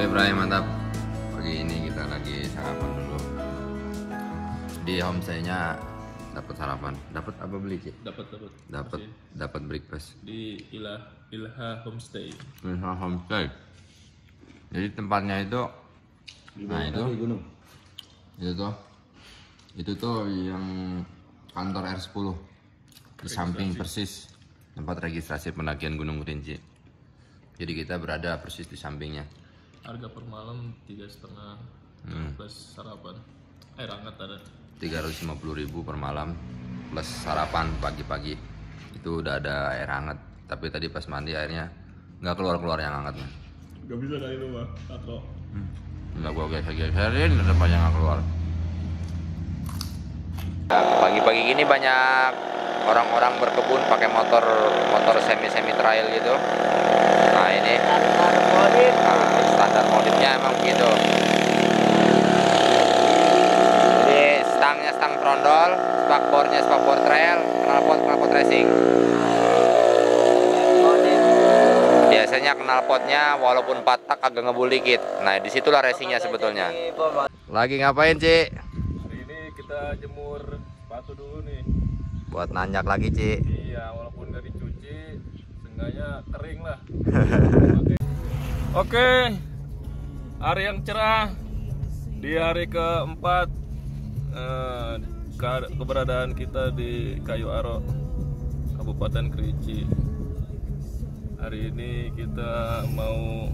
Oke Ibrahim, mantap. Pagi ini kita lagi sarapan dulu. Di homestay-nya dapat sarapan. Dapat apa beli, Ci? Dapat breakfast Di Ilha Homestay. Ilha Homestay. Jadi tempatnya itu gunung. Itu tuh yang kantor R10 di samping persis tempat registrasi pendakian Gunung Kerinci. Jadi kita berada persis di sampingnya. Harga per malam 3,5 plus sarapan. Air hangat ada. 350.000 per malam plus sarapan pagi-pagi. Itu udah ada air hangat. Tapi tadi pas mandi airnya nggak keluar yang hangatnya. Gak bisa dari rumah, Katro. Nggak gua geser-geserin, depannya nggak keluar. Pagi-pagi gini banyak orang-orang berkebun pakai motor semi trail gitu. Nah ini standar modifnya emang begitu. Jadi stangnya stang trondol, spakbornya spakbor trail, knalpot racing. Biasanya knalpotnya walaupun patah agak ngebul dikit. Nah disitulah racingnya sebetulnya. Lagi ngapain, Ci? Hari ini kita jemur sepatu dulu nih. Buat nanjak lagi, Ci. Iya, walaupun nggak dicuci, seenggaknya kering lah. Oke, hari yang cerah di hari keempat keberadaan kita di Kayu Aro, Kabupaten Kerinci. Hari ini kita mau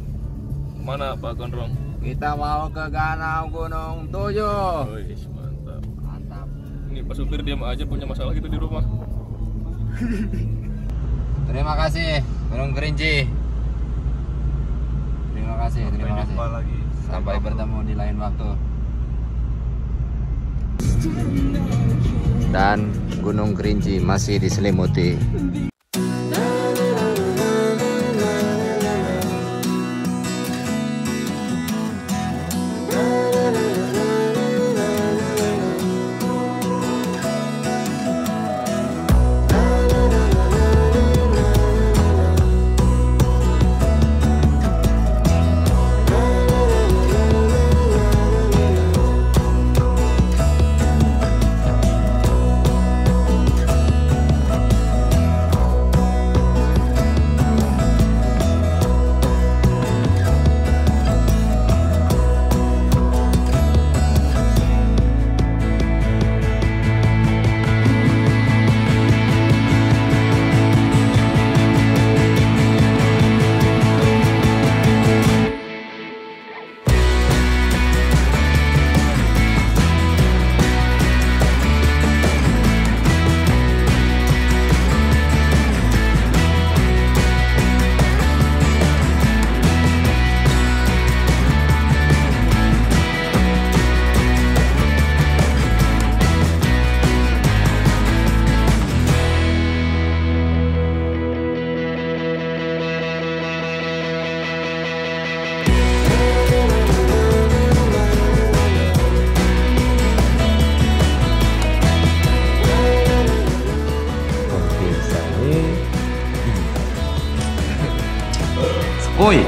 mana Pak Gondrong? Kita mau ke Danau Gunung 7. Wih, mantap. Mantap. Ini Pak supir diam aja punya masalah gitu di rumah. Terima kasih Gunung Kerinci. Terima kasih. Lagi. Sampai bertemu di lain waktu. Dan Gunung Kerinci masih diselimuti. Oi.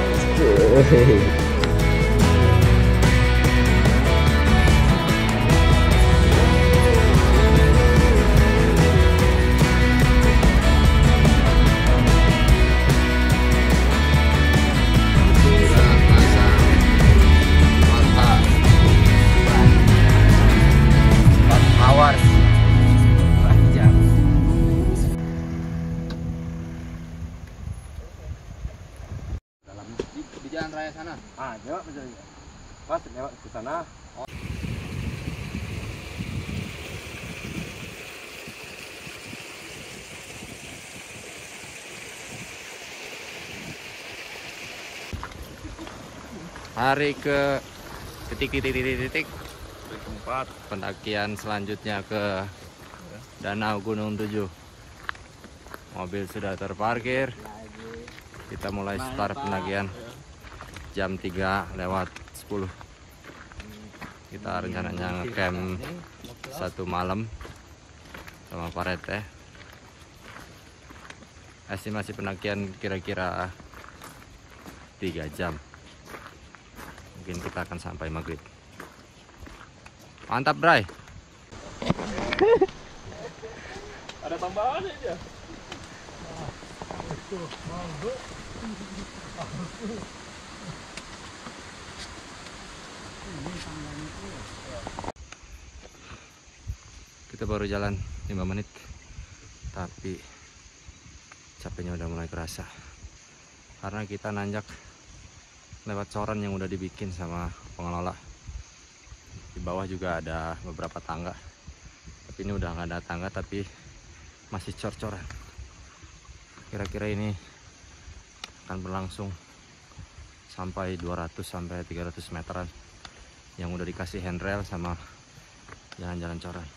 Di jalan raya sana. Ada pas lewat ke sana. Hari ke titik Keempat. pendakian selanjutnya ke Danau Gunung 7. Mobil sudah terparkir. Kita mulai start pendakian jam 3:10. Kita rencananya ngecamp 1 malam sama Pak Rete. Estimasi pendakian kira-kira 3 jam. Mungkin kita akan sampai maghrib. Mantap, Bray. Ada tambahan aja. Kita baru jalan 5 menit, tapi capeknya udah mulai kerasa karena kita nanjak lewat coran yang udah dibikin sama pengelola. Di bawah juga ada beberapa tangga, tapi ini udah nggak ada tangga, tapi masih cor-coran. Kira-kira ini akan berlangsung sampai 200 sampai 300 meteran yang udah dikasih handrail sama jalan-jalan coran.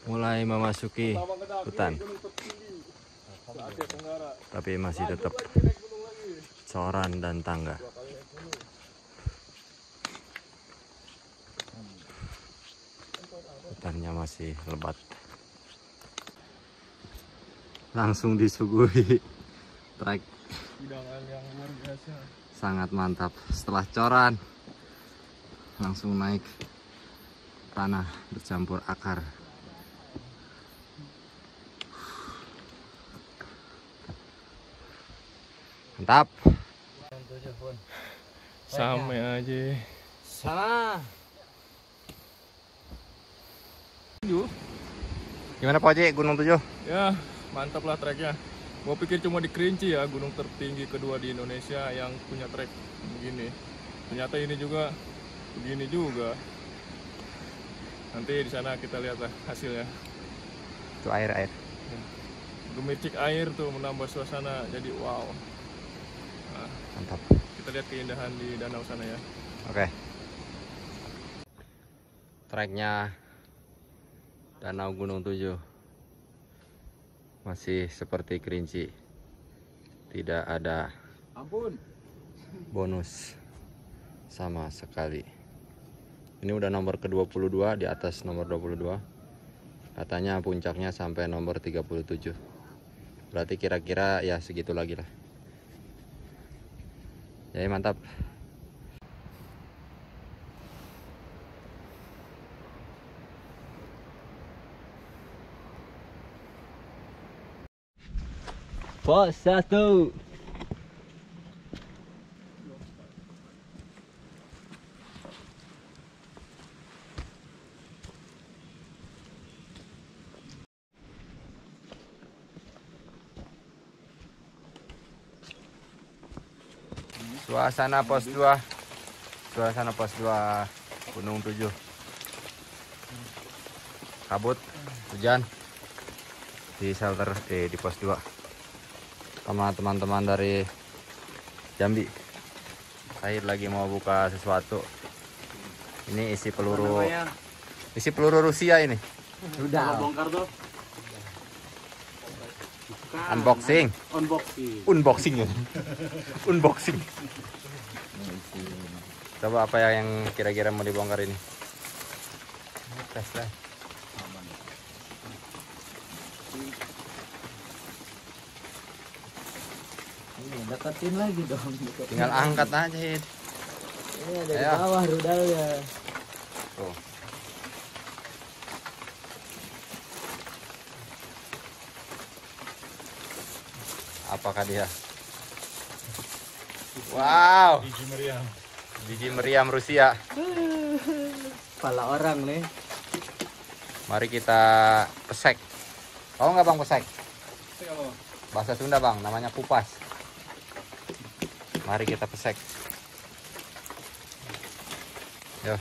Mulai memasuki hutan, tapi masih tetap coran dan tangga. Hutannya masih lebat. Langsung disuguhi trek Hidangan yang luar biasa. sangat mantap. Setelah coran langsung naik tanah bercampur akar. Mantap. Sampai aja. Sama. Gimana Pak Oji, Gunung 7? Ya, mantap lah treknya. Gua pikir cuma di Kerinci ya, gunung tertinggi kedua di Indonesia yang punya trek begini. Ternyata ini juga begini juga. Nanti di sana kita lihat lah hasilnya. Itu air. Gemercik air tuh menambah suasana jadi wow. Nah, Mantap. kita lihat keindahan di danau sana ya. Oke. Treknya Danau Gunung 7 masih seperti Kerinci. Tidak ada bonus sama sekali. Ini udah nomor ke-22, di atas nomor 22. Katanya puncaknya sampai nomor 37. Berarti kira-kira ya segitu lagi lah. Jadi mantap. Pos 1. Suasana pos 2. Suasana pos 2 Gunung 7. Kabut, hujan di shelter di pos 2 sama teman-teman dari Jambi. Akhir lagi mau buka sesuatu. Ini isi peluru Rusia ini. Sudah bongkar tuh. Unboxing. Unboxing. Coba apa ya yang kira-kira mau dibongkar ini? Tes lah. Deketin lagi dong. Tinggal angkat aja, Hid. Ini dari bawah rudalnya. Tuh. Apakah dia? Wow. Biji meriam Rusia. Kepala orang nih. Mari kita pesek. Tahu nggak Bang pesek? Bahasa Sunda Bang, namanya kupas. Mari kita pesek. Yo.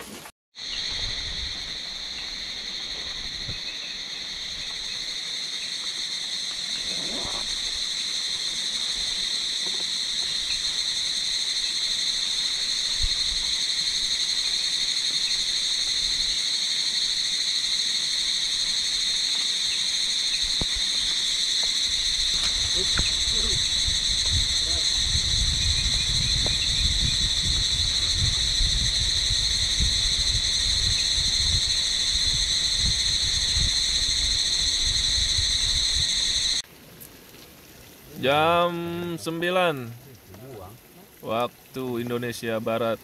Jam 9 waktu Indonesia Barat,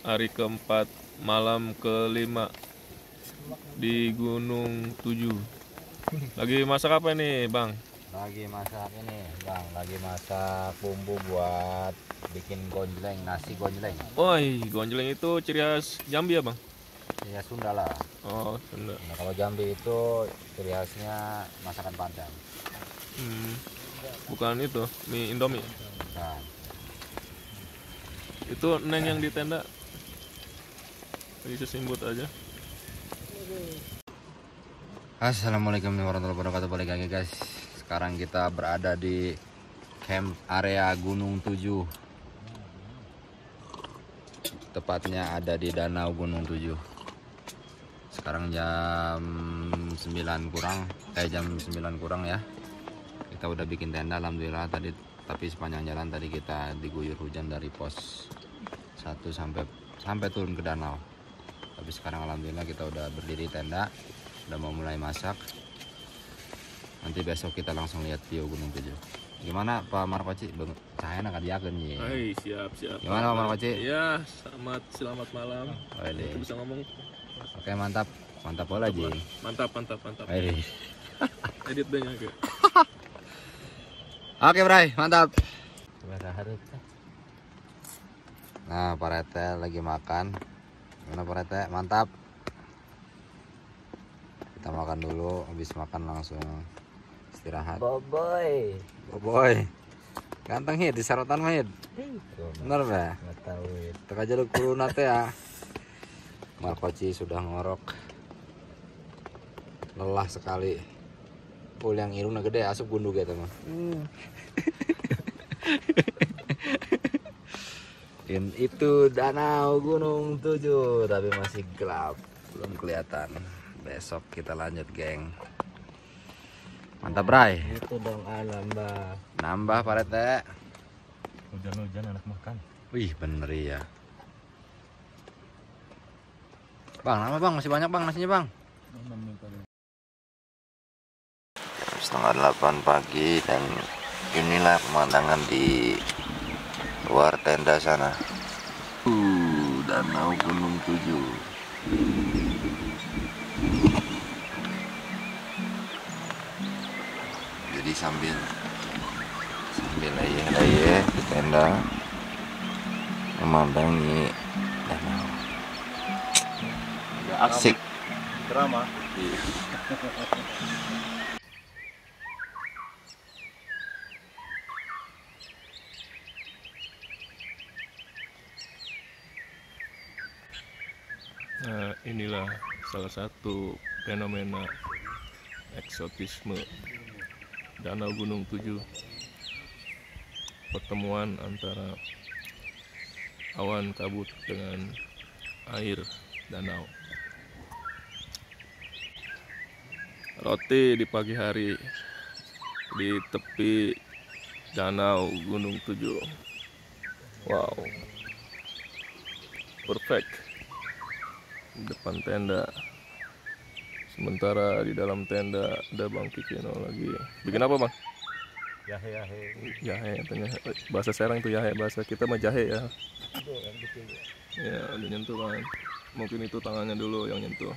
hari keempat, malam kelima di Gunung 7. Lagi masak apa ini, Bang? Lagi masak ini, Bang. Lagi masak bumbu buat bikin gonjleng, nasi gonjleng. Woi, gonjleng itu ciri khas Jambi ya, Bang? Ya Sunda lah. Oh, Sunda. Nah, kalau Jambi itu ciri khasnya masakan Padang. Bukan itu, mie Indomie. Nah, Itu Neng yang di tenda. Lagi sesimbut aja. Assalamualaikum warahmatullahi wabarakatuh. Balik lagi guys. Sekarang kita berada di camp area Gunung 7. Tepatnya ada di Danau Gunung 7. Sekarang jam 9 kurang, jam 9 kurang ya. Kita udah bikin tenda alhamdulillah tadi, tapi sepanjang jalan tadi kita diguyur hujan dari pos 1 sampai turun ke danau. Tapi sekarang alhamdulillah kita udah berdiri tenda, udah mau mulai masak. Nanti besok kita langsung lihat view Gunung 7. Gimana Pak Markoci? Cahaya nak diakeun ye. Hai, siap. Gimana Pak Markoci? Ya, selamat malam. Waduh. Bisa ngomong. Oke, mantap. Mantap bola Ji. Mantap. Waduh. Edit deh ya. Oke, Bray, mantap. Nah, Pak Rete lagi makan. Gimana Pak Rete? Mantap. Kita makan dulu, habis makan langsung istirahat. Boboy. Boy. Ganteng hid di sarotan mah hid. Bener ba? Nggak tahu itu. Tek aja lu kuluna teh ya. Markoci sudah ngorok. Lelah sekali. Pul yang irungna gede asup gundug ya teman. Itu Danau Gunung 7 tapi masih gelap, belum kelihatan. Besok kita lanjut, geng. Mantap, Bray. Itu dong nambah. Nambah Pak Rete. Hujan-hujan anak makan. Wih, bener ya. Bang, nama Bang, masih banyak Bang nasinya Bang. 7:30 pagi dan inilah pemandangan di luar tenda sana. Danau Gunung 7. Jadi sambil layeh-layeh di tenda memandangi danau. Asik. Drama. Nah, inilah salah satu fenomena eksotisme Danau Gunung 7. Pertemuan antara awan kabut dengan air danau. Roti di pagi hari di tepi Danau Gunung 7. Wow, perfect. Depan tenda, sementara di dalam tenda ada Bang Kikino lagi bikin apa Bang? Jahe katanya, bahasa Serang itu jahe, bahasa kita mah jahe ya. Ya udah nyentuh kan, mungkin itu tangannya dulu yang nyentuh.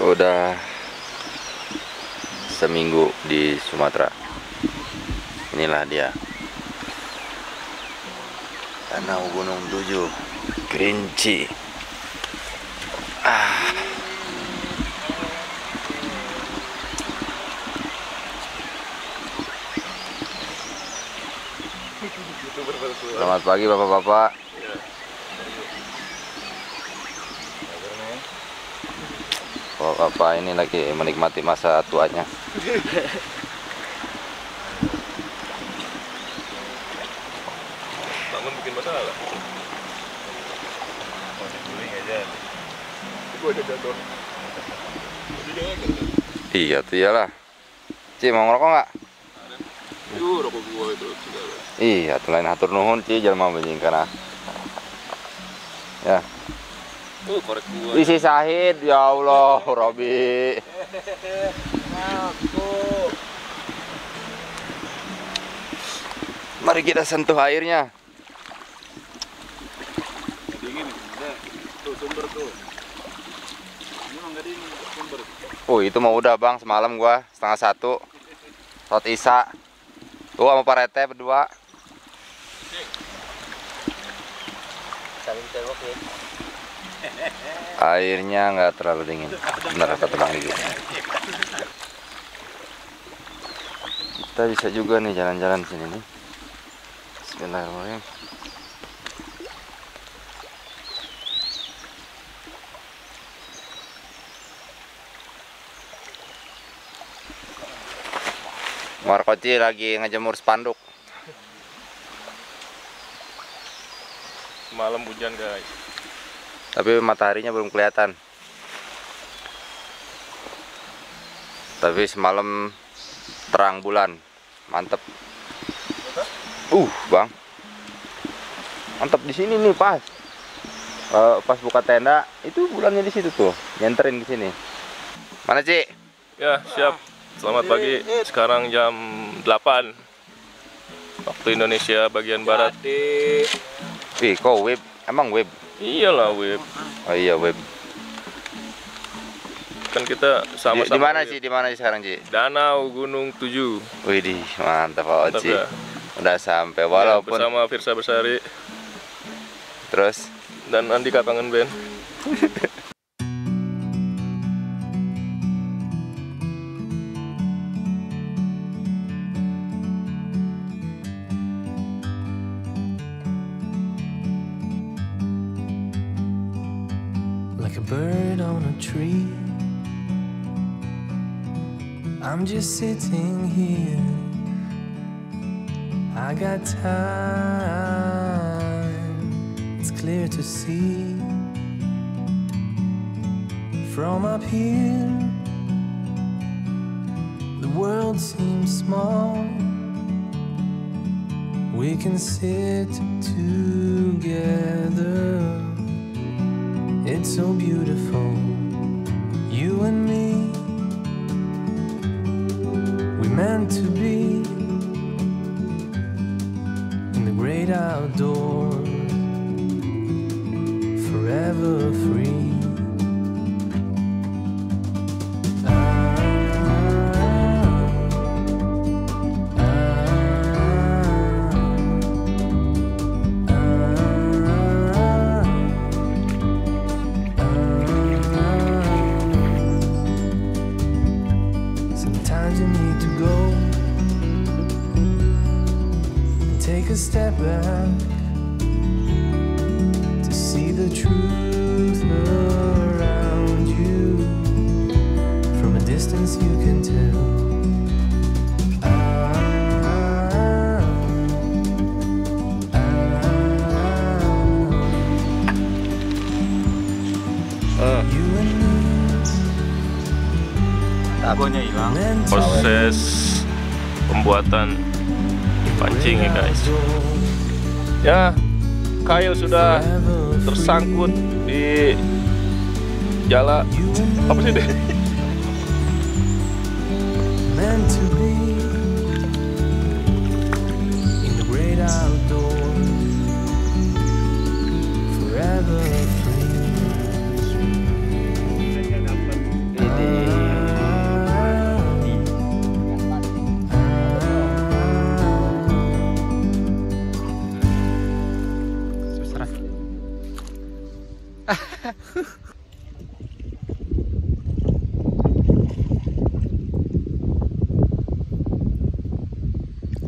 Udah seminggu di Sumatera. Inilah dia Danau Gunung 7 Kerinci. Selamat pagi bapak-bapak. Bapak ini lagi menikmati masa tuanya. Bangun bikin masalah. Gue ada jatuh. Iya tuh iyalah. Ci mau ngerokok nggak? Itu rokok gua itu segala. Iya, lain hatur nuhun Ci jelema bening kana. Ya. Korek gua. Isi Sahid, ya Allah, Robi. Mari kita sentuh airnya. Dingin. Tuh sumber tuh. Ini mah enggak dingin sumber. Oh, itu mah udah Bang, semalam gua 12:30. Rot Isa. Tuh sama Pak Rete berdua. Saling cewek ya. Airnya nggak terlalu dingin. Benar kata Bang Didi. Kita bisa juga nih jalan-jalan sini nih. Bismillahirrahmanirrahim. Markoci lagi ngejemur spanduk. Malam hujan, guys. Tapi mataharinya belum kelihatan. Tapi semalam terang bulan. Mantep. Bang. Mantep di sini nih pas. Pas buka tenda, itu bulannya di situ tuh. Nyenterin di sini. Mana, Ci? Ya, siap. Selamat pagi. Sekarang jam 8 waktu Indonesia bagian barat. Wih, kok web? Emang web? Iyalah, web. Oh iya, web. Kan kita sama-sama. Di mana web. sih? Di mana sih sekarang, Ci? Danau Gunung 7. Widih, mantap Pak Mantap Oci. ya. Udah sampai Ya, walaupun bersama Firsa Bersari terus dan Andika Kangen Band. Like a bird on a tree, I'm just sitting here. I got time, it's clear to see. From up here, the world seems small. We can sit together. It's so beautiful, you and me. We meant to be in the great outdoors, forever free. Sometimes you need to go and take a step back to see the truth around you. From a distance you can tell. You and me. Tagonya hilang. Proses pembuatan pancing ya, guys. Ya, kail sudah tersangkut di jala. Apa sih deh? Meant to be in the great outdoors, forever free.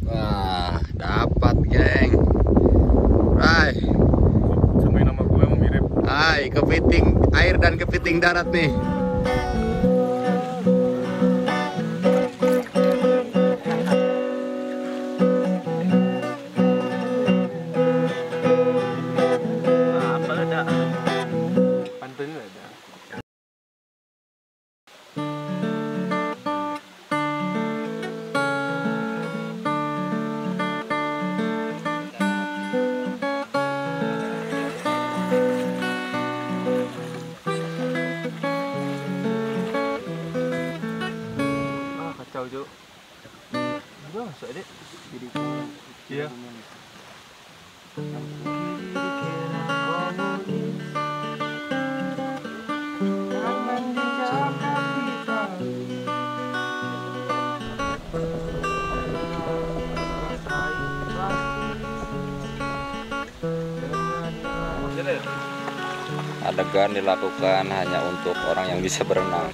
wah, dapat, geng. Hai, Sama nama gue emang mirip. hai, kepiting air dan kepiting darat nih. Apa ada? Pantun ada. adegan dilakukan hanya untuk orang yang bisa berenang.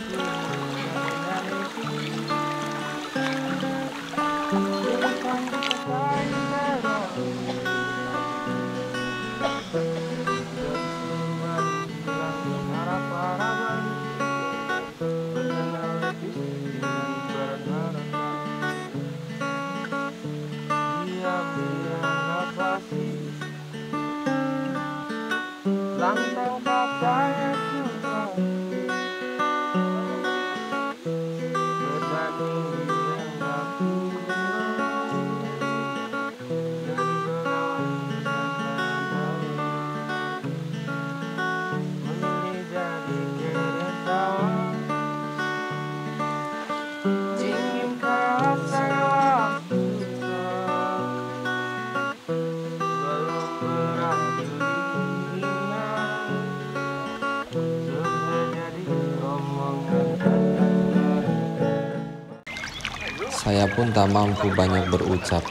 Saya pun tak mampu banyak berucap,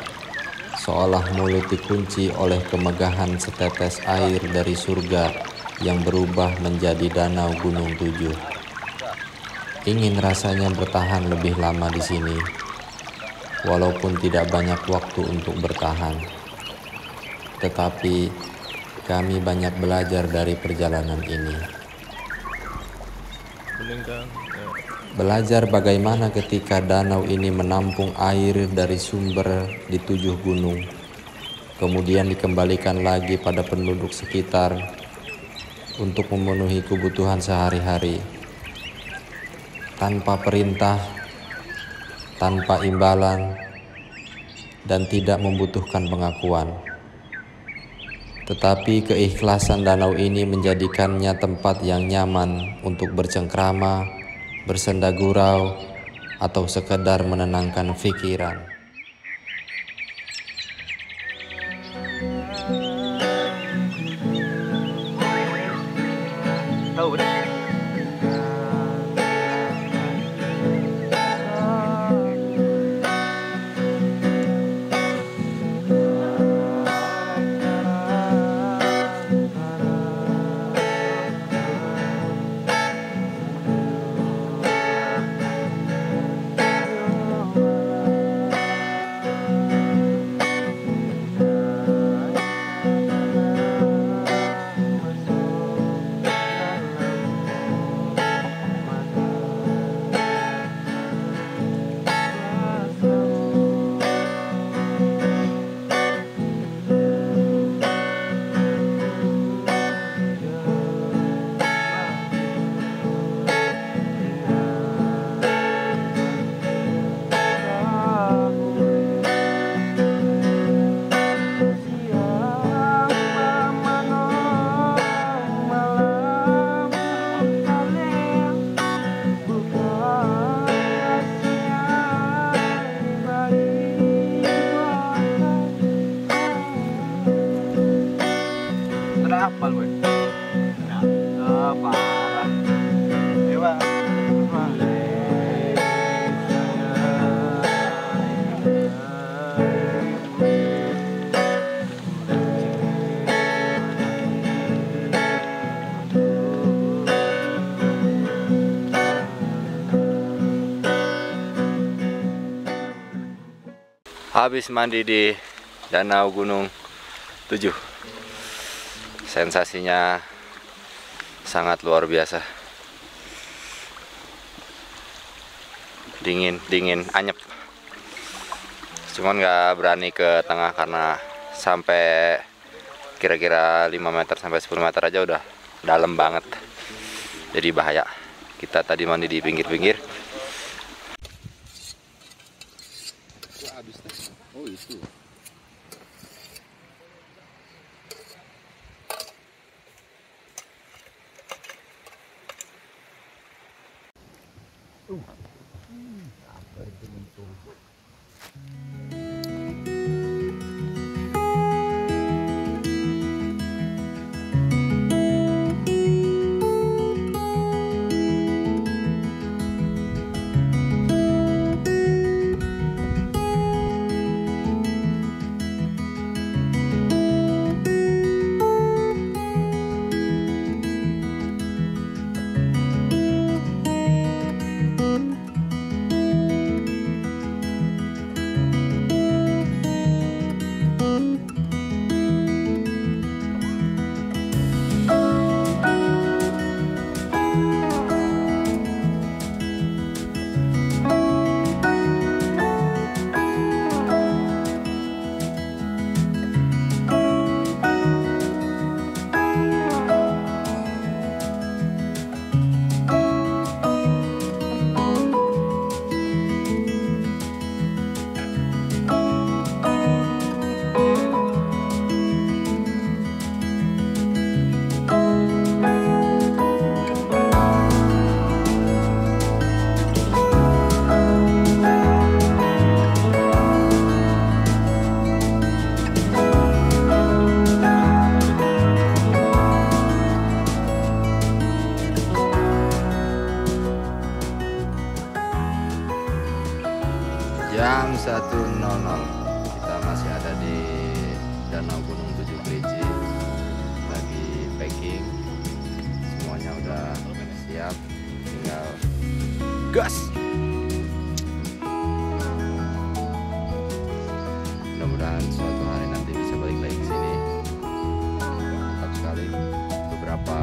seolah mulut dikunci oleh kemegahan setetes air dari surga yang berubah menjadi danau Gunung Tujuh. Ingin rasanya bertahan lebih lama di sini, walaupun tidak banyak waktu untuk bertahan. Tetapi kami banyak belajar dari perjalanan ini. Belajar bagaimana ketika danau ini menampung air dari sumber di 7 gunung, kemudian dikembalikan lagi pada penduduk sekitar untuk memenuhi kebutuhan sehari-hari, tanpa perintah, tanpa imbalan, dan tidak membutuhkan pengakuan. Tetapi keikhlasan danau ini menjadikannya tempat yang nyaman untuk bercengkrama, bersenda gurau, atau sekedar menenangkan pikiran. Habis mandi di Danau Gunung Tujuh, sensasinya sangat luar biasa. Dingin, anyep. Cuman nggak berani ke tengah karena sampai kira-kira 5 meter sampai 10 meter aja udah dalam banget. Jadi bahaya. Kita tadi mandi di pinggir-pinggir. Oh itu. Kita masih ada di Danau Gunung Tujuh Kerinci. Lagi packing. Semuanya udah siap. Tinggal gas. Mudah-mudahan suatu hari nanti bisa balik lagi ke sini. Mantap sekali. Beberapa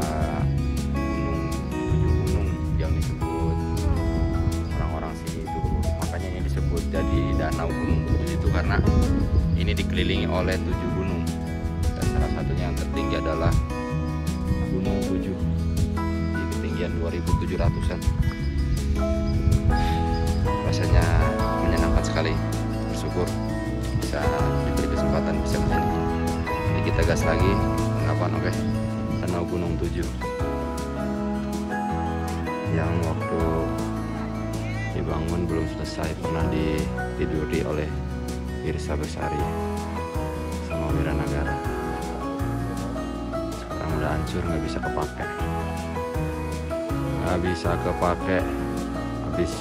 tujuh gunung yang disebut orang-orang sini itu, makanya ini disebut jadi Danau Gunung Tujuh itu karena ini dikelilingi oleh 7 gunung, dan salah satunya yang tertinggi adalah Gunung Tujuh di ketinggian 2700-an. Rasanya menyenangkan sekali, bersyukur bisa diberi kesempatan bisa kesini. Jadi kita gas lagi, kapan oke? Danau Gunung Tujuh yang waktu dibangun belum selesai, pernah ditiduri oleh Irsa Besari sama Wiranagara. Sekarang udah hancur, nggak bisa kepake, habis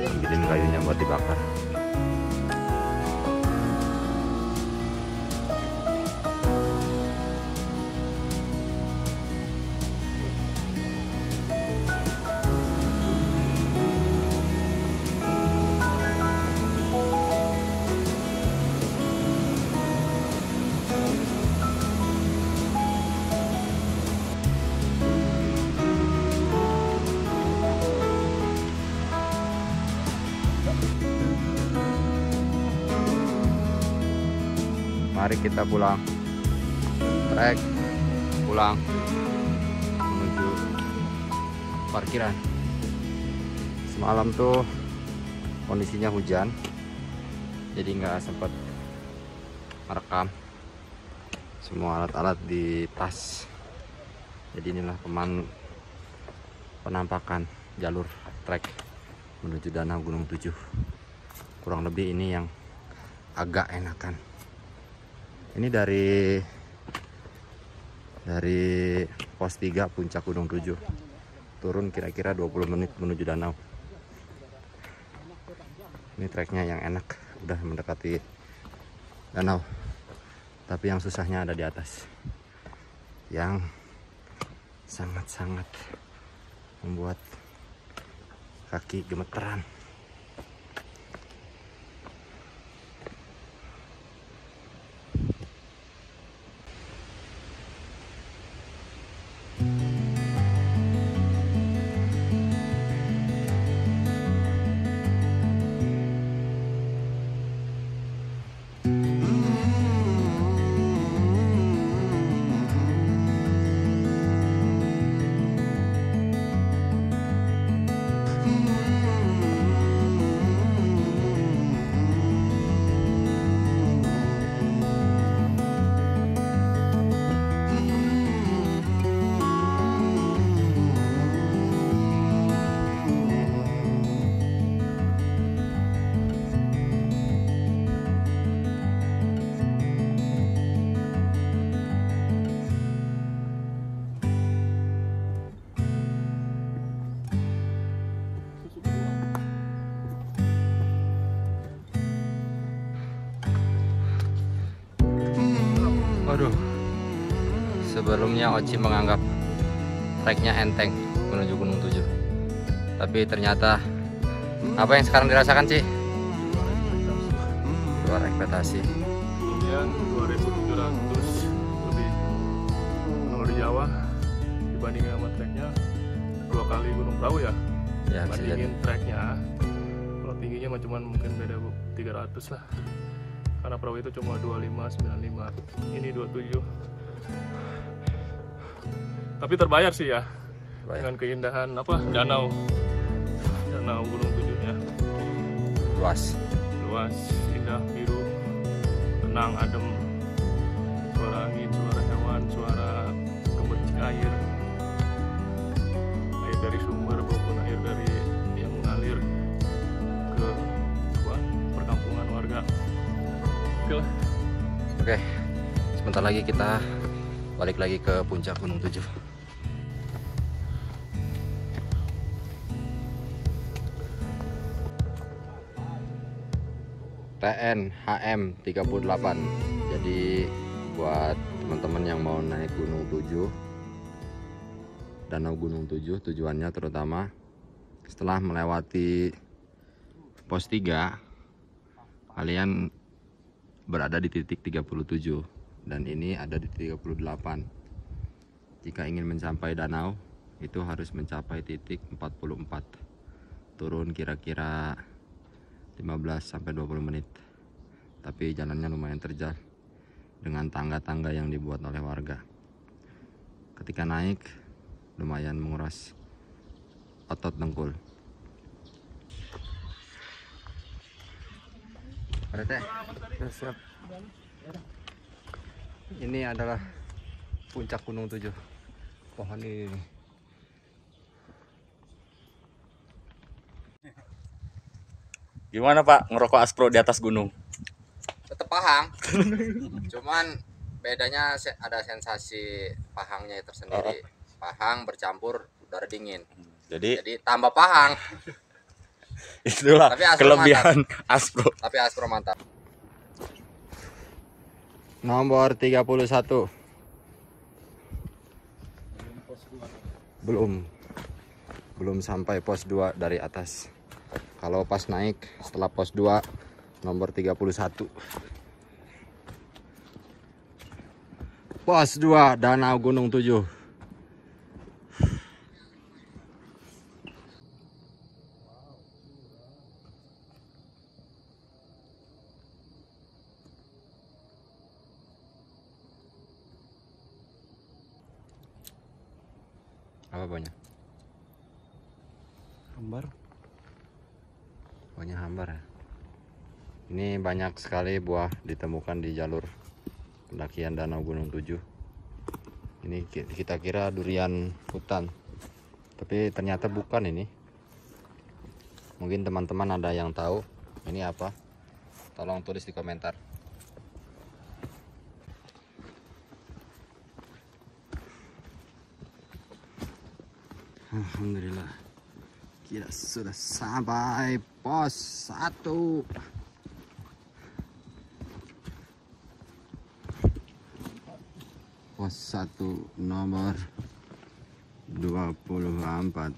ambilin kayunya buat dibakar. Mari kita pulang, trek pulang menuju parkiran. Semalam tuh kondisinya hujan, jadi nggak sempat merekam semua alat-alat di tas. Jadi inilah penampakan jalur trek menuju Danau Gunung Tujuh. Kurang lebih ini yang agak enakan. Ini dari pos 3 puncak Gunung Tujuh. Turun kira-kira 20 menit menuju danau. Ini treknya yang enak, udah mendekati danau. Tapi yang susahnya ada di atas, yang sangat-sangat membuat kaki gemeteran. Waduh, sebelumnya Oci menganggap treknya enteng menuju Gunung Tujuh, tapi ternyata apa yang sekarang dirasakan sih? Luar ekspektasi. Kemudian 2700 lebih kalau di Jawa dibandingin sama treknya 2 kali Gunung Prau ya. Ya, bisa jadi. Bandingin treknya, kalau tingginya cuma mungkin beda 300 lah. Karena perahu itu cuma 2595, ini 27. Tapi terbayar sih ya, dengan keindahan danau Gunung Tujuhnya. Luas, indah, biru, tenang, adem. Suara angin, suara hewan, suara gemercik air dari sumber maupun air dari yang mengalir ke perkampungan warga. Oke, sebentar lagi kita balik lagi ke puncak Gunung Tujuh. TN HM 38. Jadi buat teman-teman yang mau naik Gunung 7, Danau Gunung 7, tujuannya terutama setelah melewati pos 3, kalian berada di titik 37 dan ini ada di 38. Jika ingin mencapai danau itu harus mencapai titik 44, turun kira-kira 15-20 menit, tapi jalannya lumayan terjal dengan tangga-tangga yang dibuat oleh warga. Ketika naik lumayan menguras otot dengkul. Siap. Ini adalah puncak Gunung 7. Pohon ini. Gimana Pak ngerokok aspro di atas gunung? Tetap pahang. Cuman bedanya ada sensasi pahangnya tersendiri. Pahang bercampur udara dingin. Jadi tambah pahang. Itulah kelebihan aspro. Tapi aspro mantap. Nomor 31. Belum sampai pos 2 dari atas. Kalau pas naik setelah pos 2 nomor 31. Pos 2 Danau Gunung 7. Apa banyak? Hambar. Banyak hambar ya. Ini banyak sekali buah ditemukan di jalur pendakian Danau Gunung 7. Ini kita kira durian hutan, tapi ternyata bukan ini. Mungkin teman-teman ada yang tahu ini apa? Tolong tulis di komentar. Alhamdulillah, kita sudah sampai pos 1. Pos 1 nomor 24.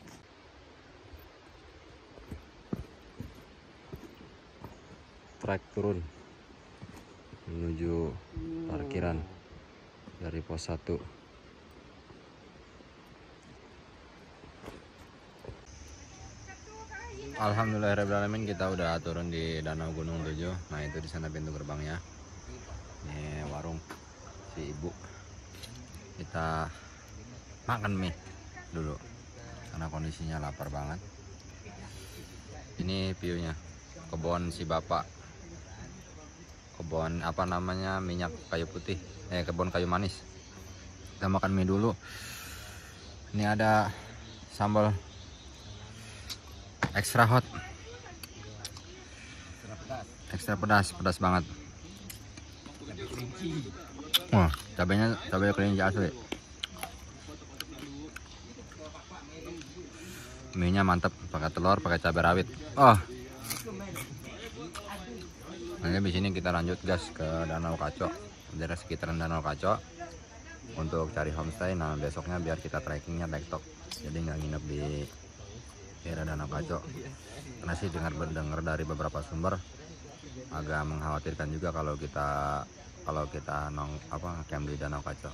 Trek turun menuju parkiran dari pos 1. Alhamdulillahirrahmanirrahim, kita udah turun di Danau Gunung 7. Nah itu di sana pintu gerbangnya. Ini warung si ibu. Kita makan mie dulu karena kondisinya lapar banget. Ini viewnya kebun si bapak, kebun apa namanya, minyak kayu putih, kebun kayu manis. Kita makan mie dulu. Ini ada sambal extra hot, ekstra pedas banget. Wah, cabai kelinci asli. Mie-nya mantap, pakai telur, pakai cabai rawit. Oh. Nanti di sini kita lanjut gas ke Danau Kaco, daerah sekitaran Danau Kaco untuk cari homestay. Nah, besoknya biar kita trekkingnya tektok. Jadi nggak nginep di daerah Danau Kaco. Karena sih dengar dari beberapa sumber agak mengkhawatirkan juga kalau kita camp di Danau Kaco,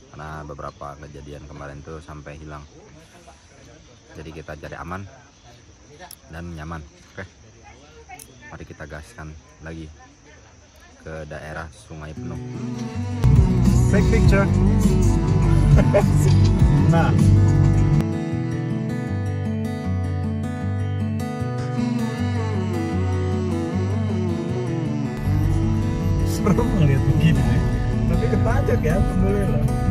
karena beberapa kejadian kemarin tuh sampai hilang. Jadi kita cari aman dan nyaman. Oke, mari kita gaskan lagi ke daerah Sungai Penuh. Fake picture. Nah. Seru ngeliat begini nih. Tapi ketajak ya, alhamdulillah.